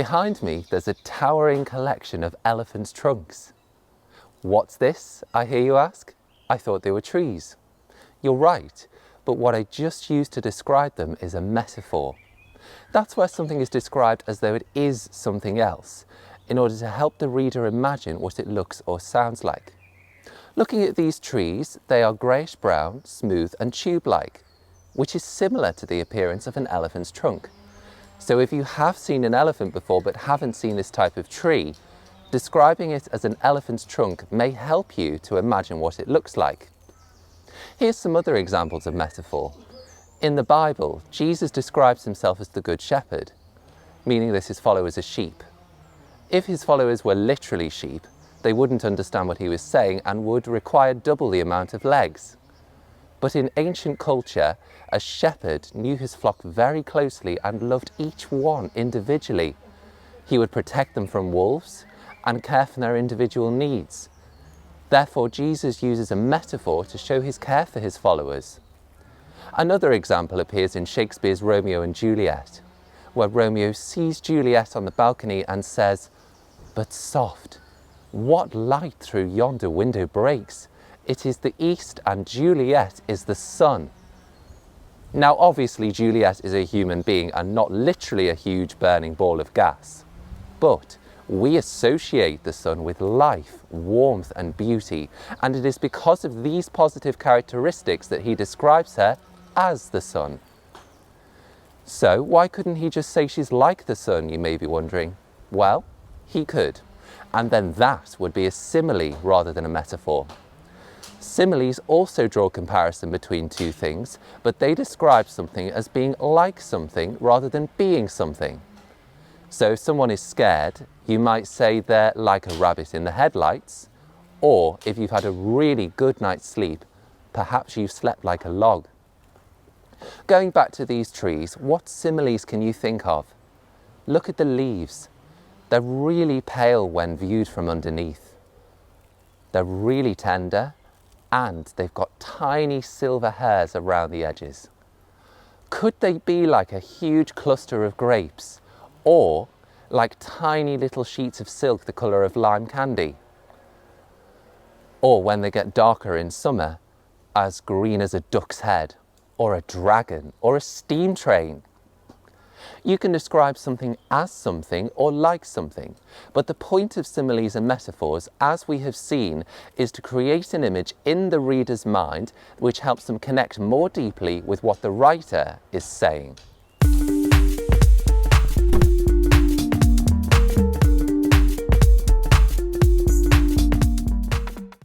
Behind me, there's a towering collection of elephants' trunks. What's this, I hear you ask? I thought they were trees. You're right, but what I just used to describe them is a metaphor. That's where something is described as though it is something else, in order to help the reader imagine what it looks or sounds like. Looking at these trees, they are greyish-brown, smooth and tube-like, which is similar to the appearance of an elephant's trunk. So if you have seen an elephant before but haven't seen this type of tree, describing it as an elephant's trunk may help you to imagine what it looks like. Here's some other examples of metaphor. In the Bible, Jesus describes himself as the Good Shepherd, meaning that his followers are sheep. If his followers were literally sheep, they wouldn't understand what he was saying and would require double the amount of legs. But in ancient culture, a shepherd knew his flock very closely and loved each one individually. He would protect them from wolves and care for their individual needs. Therefore, Jesus uses a metaphor to show his care for his followers. Another example appears in Shakespeare's Romeo and Juliet, where Romeo sees Juliet on the balcony and says, "But soft, what light through yonder window breaks? It is the east and Juliet is the sun." Now obviously Juliet is a human being and not literally a huge burning ball of gas. But we associate the sun with life, warmth and beauty, and it is because of these positive characteristics that he describes her as the sun. So why couldn't he just say she's like the sun, you may be wondering? Well, he could. And then that would be a simile rather than a metaphor. Similes also draw comparison between two things, but they describe something as being like something rather than being something. So if someone is scared, you might say they're like a rabbit in the headlights, or if you've had a really good night's sleep, perhaps you've slept like a log. Going back to these trees, what similes can you think of? Look at the leaves. They're really pale when viewed from underneath. They're really tender, and they've got tiny silver hairs around the edges. Could they be like a huge cluster of grapes, or like tiny little sheets of silk the colour of lime candy? Or when they get darker in summer, as green as a duck's head, or a dragon, or a steam train? You can describe something as something or like something, but the point of similes and metaphors, as we have seen, is to create an image in the reader's mind which helps them connect more deeply with what the writer is saying.